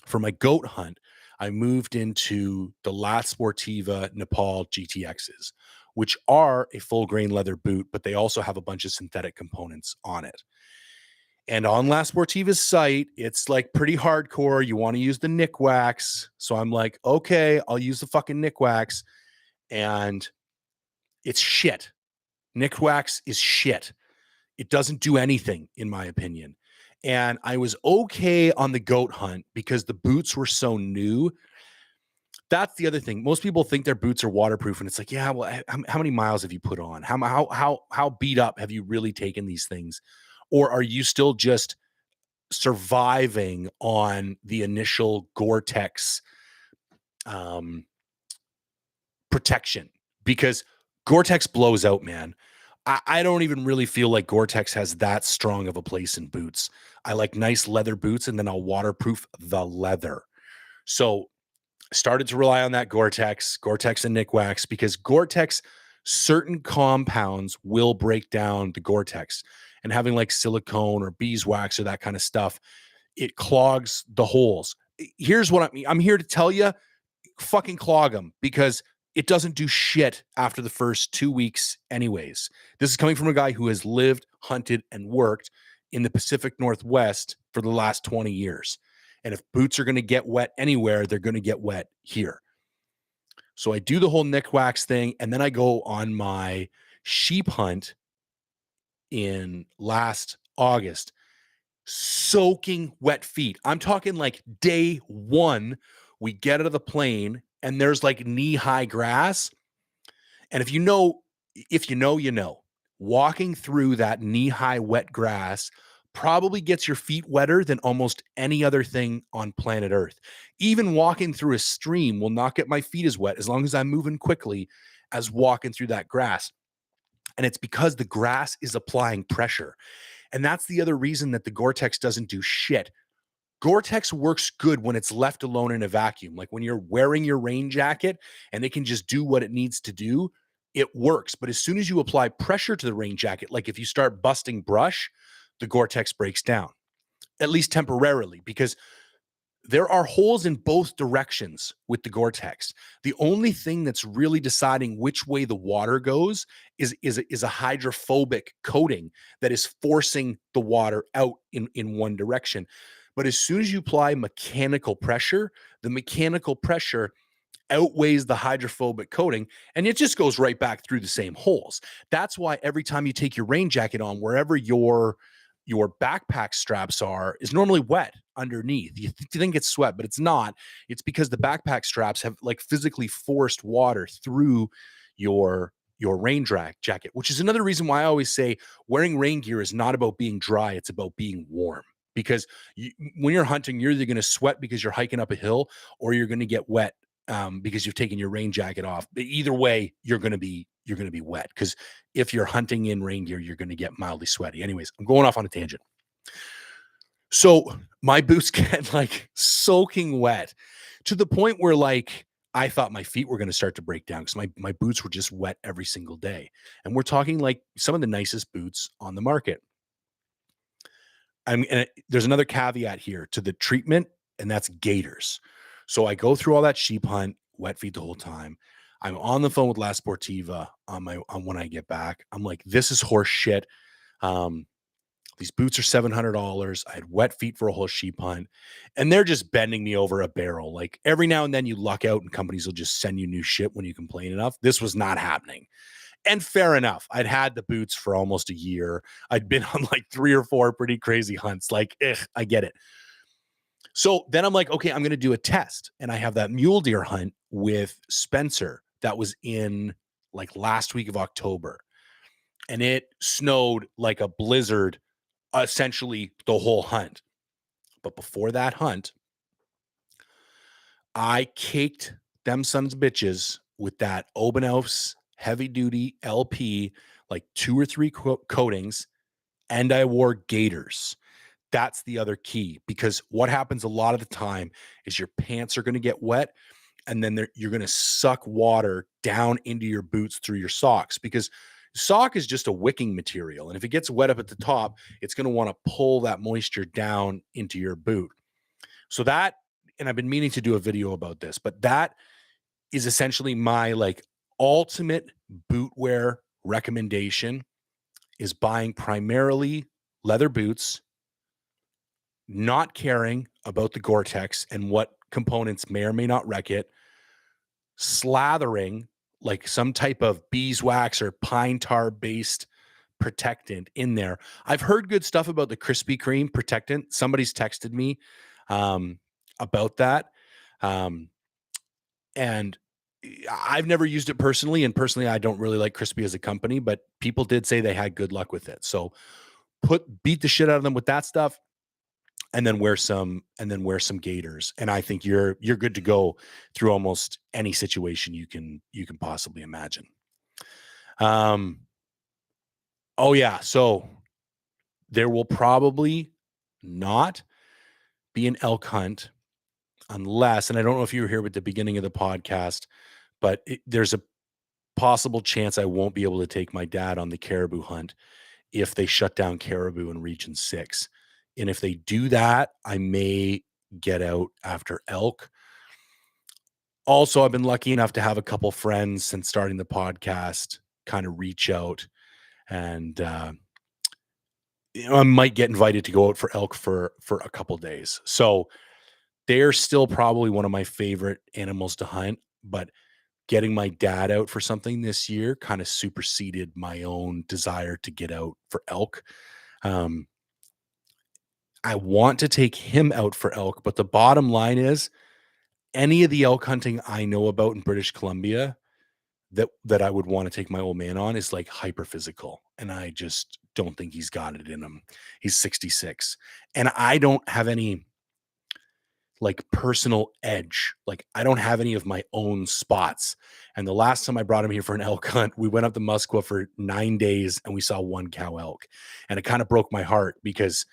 for my goat hunt, I moved into the La Sportiva Nepal GTXs, which are a full grain leather boot, but they also have a bunch of synthetic components on it. And on La Sportiva's site, it's like pretty hardcore. You want to use the Nick wax. So I'm like, okay, I'll use the fucking Nick wax. And it's shit. Nick wax is shit. It doesn't do anything, in my opinion. And I was okay on the goat hunt because the boots were so new. That's the other thing. Most people think their boots are waterproof, and it's like, yeah, well, how many miles have you put on? How beat up have you really taken these things, or are you still just surviving on the initial Gore-Tex um, protection? Because Gore-Tex blows out, man. I don't even really feel like Gore-Tex has that strong of a place in boots. I like nice leather boots, and then I'll waterproof the leather. So started to rely on that Gore-Tex and Nikwax, because Gore-Tex, certain compounds will break down the Gore-Tex, and having like silicone or beeswax or that kind of stuff, it clogs the holes. Here's what I mean. I'm here to tell you, fucking clog them, because it doesn't do shit after the first 2 weeks anyways. This is coming from a guy who has lived, hunted, and worked in the Pacific Northwest for the last 20 years. And if boots are going to get wet anywhere, they're going to get wet here. So I do the whole Nikwax thing, and then I go on my sheep hunt in last August, soaking wet feet. I'm talking like day one, we get out of the plane and there's like knee-high grass. And if you know, you know. Walking through that knee-high wet grass probably gets your feet wetter than almost any other thing on planet Earth. Even walking through a stream will not get my feet as wet as long as I'm moving quickly as walking through that grass. And it's because the grass is applying pressure. And that's the other reason that the Gore-Tex doesn't do shit. Gore-Tex works good when it's left alone in a vacuum. Like when you're wearing your rain jacket and it can just do what it needs to do, it works. But as soon as you apply pressure to the rain jacket, like if you start busting brush, the Gore-Tex breaks down, at least temporarily, because there are holes in both directions with the Gore-Tex. The only thing that's really deciding which way the water goes is a hydrophobic coating that is forcing the water out in one direction. But as soon as you apply mechanical pressure, the mechanical pressure outweighs the hydrophobic coating, and it just goes right back through the same holes. That's why every time you take your rain jacket on, wherever your backpack straps are is normally wet underneath. You think it's sweat, but it's not. It's because the backpack straps have like physically forced water through your rain jacket, which is another reason why I always say wearing rain gear is not about being dry, it's about being warm. Because when you're hunting, you're either going to sweat because you're hiking up a hill, or you're going to get wet because you've taken your rain jacket off. But either way, you're going to be wet, because if you're hunting in rain gear, you're going to get mildly sweaty. Anyways, I'm going off on a tangent. So my boots get like soaking wet to the point where like I thought my feet were going to start to break down, because my boots were just wet every single day. And we're talking like some of the nicest boots on the market. There's another caveat here to the treatment, and that's gaiters. So I go through all that sheep hunt, wet feet the whole time. I'm on the phone with La Sportiva on when I get back. I'm like, this is horse shit. These boots are $700. I had wet feet for a whole sheep hunt, and they're just bending me over a barrel. Like every now and then you luck out and companies will just send you new shit when you complain enough. This was not happening. And fair enough. I'd had the boots for almost a year. I'd been on like 3 or 4 pretty crazy hunts. Like, I get it. So then I'm like, okay, I'm going to do a test. And I have that mule deer hunt with Spencer that was in like last week of October. And it snowed like a blizzard essentially the whole hunt. But before that hunt, I caked them sons of bitches with that Obenauf's heavy duty LP, like 2 or 3 coatings, and I wore gaiters. That's the other key, because what happens a lot of the time is your pants are going to get wet, and then you're going to suck water down into your boots through your socks, because sock is just a wicking material. And if it gets wet up at the top, it's going to want to pull that moisture down into your boot. So that, and I've been meaning to do a video about this, but that is essentially my like ultimate boot wear recommendation, is buying primarily leather boots, not caring about the Gore-Tex and what components may or may not wreck it, slathering like some type of beeswax or pine tar based protectant in there. I've heard good stuff about the Krispy Kreme protectant. Somebody's texted me about that. Um, and I've never used it personally. And personally, I don't really like Crispy as a company, but people did say they had good luck with it. So beat the shit out of them with that stuff, and then wear some gaiters. And I think you're good to go through almost any situation you can possibly imagine. Oh yeah. So there will probably not be an elk hunt unless, and I don't know if you were here at the beginning of the podcast, but there's a possible chance I won't be able to take my dad on the caribou hunt if they shut down caribou in Region 6. And if they do that, I may get out after elk. Also, I've been lucky enough to have a couple friends since starting the podcast kind of reach out, and I might get invited to go out for elk for a couple days. So they're still probably one of my favorite animals to hunt, but getting my dad out for something this year kind of superseded my own desire to get out for elk. I want to take him out for elk, but the bottom line is any of the elk hunting I know about in British Columbia that I would want to take my old man on is like hyper physical. And I just don't think he's got it in him. He's 66. And I don't have any like personal edge. Like I don't have any of my own spots. And the last time I brought him here for an elk hunt, we went up to Muskwa for 9 days and we saw one cow elk. And it kind of broke my heart because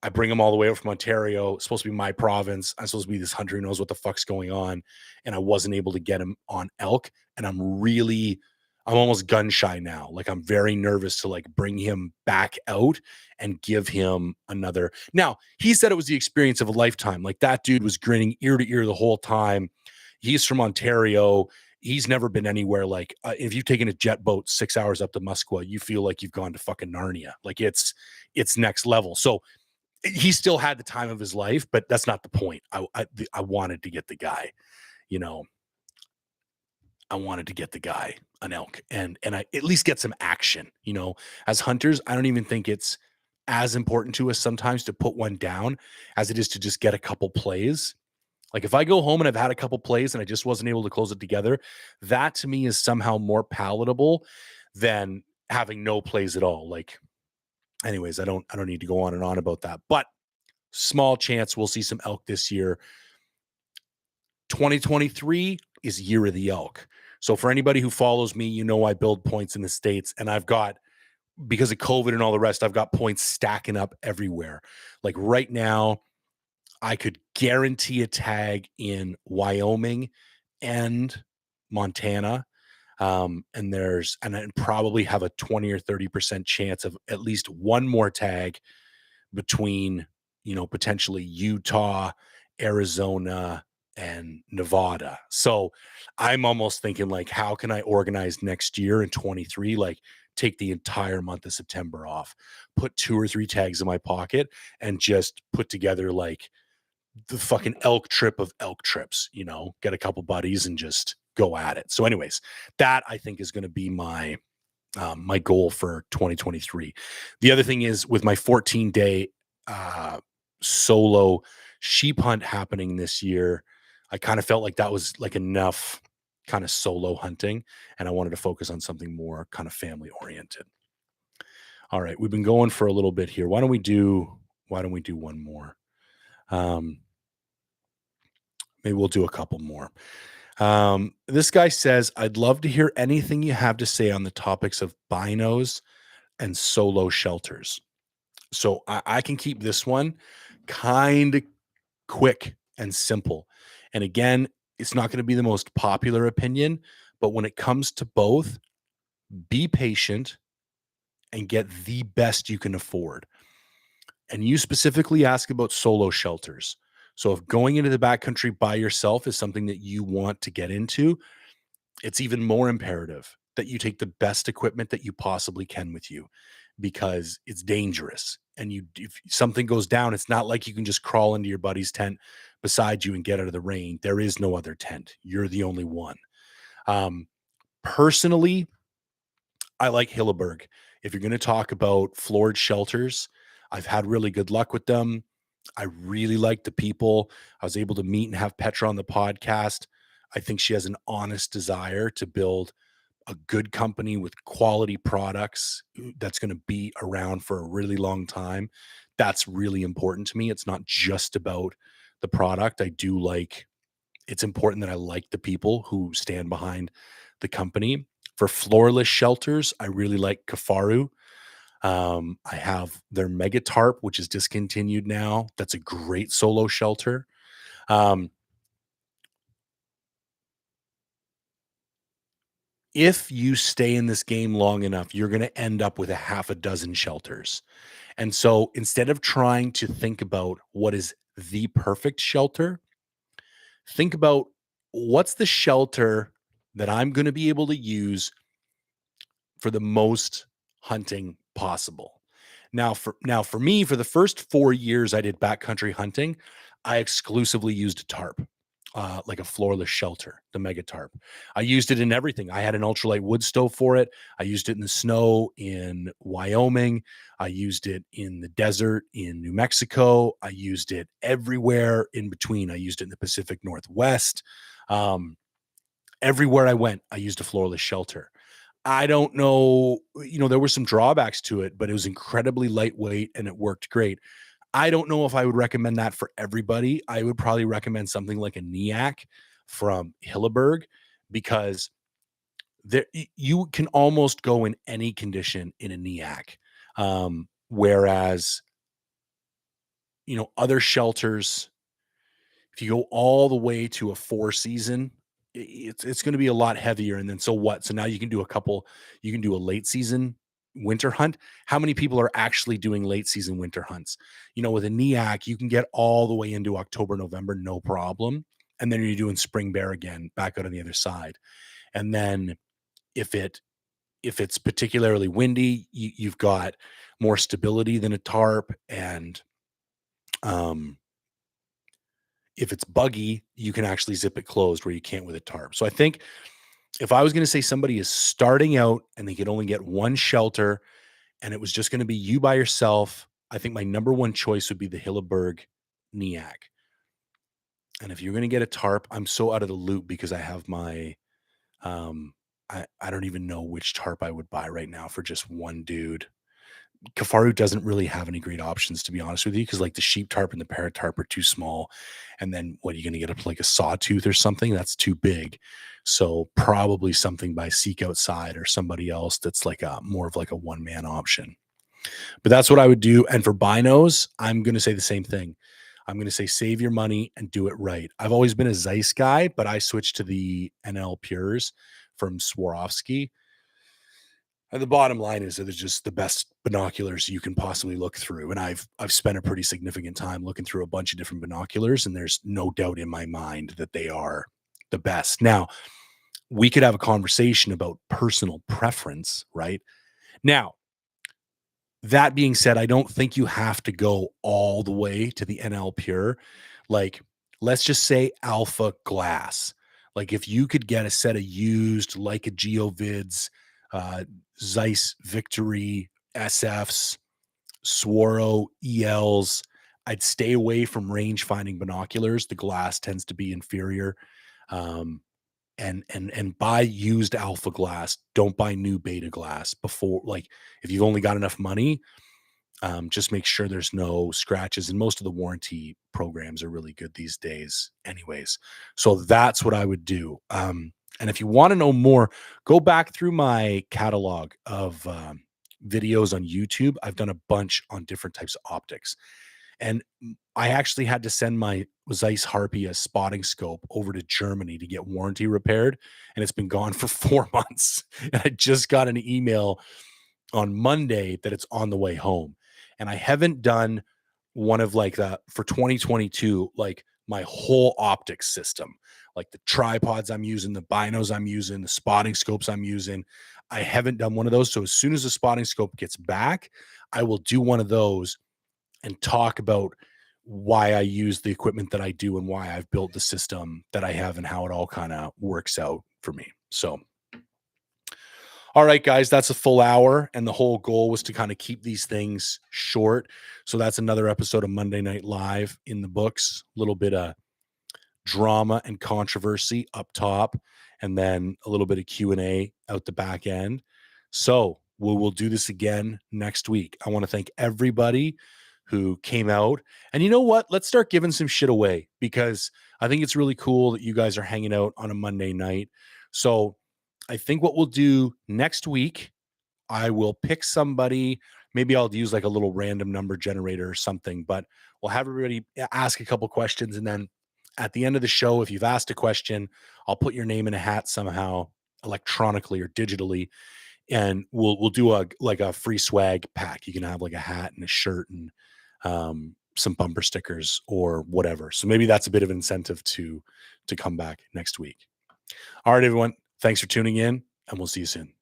I bring him all the way up from Ontario. It's supposed to be my province. I'm supposed to be this hunter who knows what the fuck's going on. And I wasn't able to get him on elk. And I'm almost gun shy now. Like I'm very nervous to like bring him back out and give him another. Now, he said it was the experience of a lifetime. Like that dude was grinning ear to ear the whole time. He's from Ontario. He's never been anywhere. Like if you've taken a jet boat 6 hours up to Muskwa, you feel like you've gone to fucking Narnia. Like it's next level. So he still had the time of his life, but that's not the point. I wanted to get the guy, you know, I wanted to get the guy an elk and I at least get some action, you know, as hunters. I don't even think it's as important to us sometimes to put one down as it is to just get a couple plays. Like if I go home and I've had a couple plays and I just wasn't able to close it together, that to me is somehow more palatable than having no plays at all. Like, anyways, I don't need to go on and on about that, but small chance we'll see some elk this year. 2023 is year of the elk. So for anybody who follows me, you know I build points in the States, and I've got, because of COVID and all the rest, I've got points stacking up everywhere. Like right now, I could guarantee a tag in Wyoming and Montana. And I probably have a 20 or 30% chance of at least one more tag between, you know, potentially Utah, Arizona, and Nevada. So I'm almost thinking like, how can I organize next year in 23? Like take the entire month of September off, put 2 or 3 tags in my pocket and just put together like the fucking elk trip of elk trips, you know, get a couple buddies and just go at it. So anyways, that I think is going to be my goal for 2023. The other thing is with my 14-day solo sheep hunt happening this year, I kind of felt like that was like enough kind of solo hunting, and I wanted to focus on something more kind of family oriented. All right, we've been going for a little bit here. Why don't we do one more? Maybe we'll do a couple more. This guy says, I'd love to hear anything you have to say on the topics of binos and solo shelters. So I can keep this one kind of quick and simple. And again, it's not going to be the most popular opinion, but when it comes to both, be patient and get the best you can afford. And you specifically ask about solo shelters. So if going into the backcountry by yourself is something that you want to get into, it's even more imperative that you take the best equipment that you possibly can with you, because it's dangerous. And if something goes down, it's not like you can just crawl into your buddy's tent beside you and get out of the rain. There is no other tent. You're the only one. Personally, I like Hilleberg. If you're going to talk about floored shelters, I've had really good luck with them. I really like the people. I was able to meet and have Petra on the podcast. I think she has an honest desire to build a good company with quality products that's going to be around for a really long time. That's really important to me. It's not just about the product. It's important that I like the people who stand behind the company. For floorless shelters, I really like Kafaru. I have their Mega Tarp, which is discontinued now. That's a great solo shelter. Um, if you stay in this game long enough, you're going to end up with a half a dozen shelters. And so instead of trying to think about what is the perfect shelter, think about what's the shelter that I'm going to be able to use for the most hunting possible. Now for me, for the first 4 years I did backcountry hunting, I exclusively used a tarp, like a floorless shelter, the Mega Tarp. I used it in everything. I had an ultralight wood stove for it. I used it in the snow in Wyoming. I used it in the desert in New Mexico. I used it everywhere in between. I used it in the Pacific Northwest. Um, Everywhere I went, I used a floorless shelter. I don't know, there were some drawbacks to it, but it was incredibly lightweight and it worked great. I don't know if I would recommend that for everybody. I would probably recommend something like a NEAC from Hilleberg because you can almost go in any condition in a NEAC. Whereas, other shelters, if you go all the way to a 4 season, it's going to be a lot heavier. And then so what? So now you can do a late season winter hunt. How many people are actually doing late season winter hunts? With a NEAC, you can get all the way into October, November, no problem. And then you're doing spring bear again, back out on the other side. And then if it's particularly windy, you've got more stability than a tarp. And if it's buggy, you can actually zip it closed where you can't with a tarp. So I think if I was going to say somebody is starting out and they could only get one shelter and it was just going to be you by yourself, I think my number one choice would be the Hilleberg NEAC. And if you're going to get a tarp, I'm so out of the loop because I have my, I don't even know which tarp I would buy right now for just one dude. Kafaru doesn't really have any great options, to be honest with you, because like the sheep tarp and the parrot tarp are too small. And then what are you going to get up like a sawtooth or something? That's too big. So probably something by Seek Outside or somebody else that's like a more of like a one-man option. But that's what I would do. And for binos, I'm going to say the same thing. I'm going to say save your money and do it right. I've always been a Zeiss guy, but I switched to the NL Pures from Swarovski. And the bottom line is that it's just the best binoculars you can possibly look through. And I've spent a pretty significant time looking through a bunch of different binoculars, and there's no doubt in my mind that they are the best. Now, we could have a conversation about personal preference, right? Now, that being said, I don't think you have to go all the way to the NL Pure. Like, let's just say Alpha Glass. Like, if you could get a set of used, like a GeoVids, Zeiss Victory, SFs, Swaro, ELs, I'd stay away from range finding binoculars. The glass tends to be inferior. Um, and buy used alpha glass. Don't buy new beta glass before, like, if you've only got enough money, just make sure there's no scratches. And most of the warranty programs are really good these days anyways. So that's what I would do. And if you want to know more, go back through my catalog of videos on YouTube. I've done a bunch on different types of optics. And I actually had to send my Zeiss Harpia spotting scope over to Germany to get warranty repaired. And it's been gone for 4 months. And I just got an email on Monday that it's on the way home. And I haven't done one of like the for 2022, like my whole optics system, like the tripods I'm using, the binos I'm using, the spotting scopes I'm using. I haven't done one of those. So as soon as the spotting scope gets back, I will do one of those and talk about why I use the equipment that I do and why I've built the system that I have and how it all kind of works out for me. So All right, guys, that's a full hour. And the whole goal was to kind of keep these things short. So that's another episode of Monday Night Live in the books. A little bit of drama and controversy up top, and then a little bit of Q&A out the back end. So we will do this again next week. I want to thank everybody who came out. And you know what? Let's start giving some shit away, because I think it's really cool that you guys are hanging out on a Monday night. So I think what we'll do next week, I will pick somebody. Maybe I'll use like a little random number generator or something, but we'll have everybody ask a couple questions. And then at the end of the show, if you've asked a question, I'll put your name in a hat somehow, electronically or digitally, and we'll do a free swag pack. You can have like a hat and a shirt and some bumper stickers or whatever. So maybe that's a bit of an incentive to come back next week. All right, everyone. Thanks for tuning in, and we'll see you soon.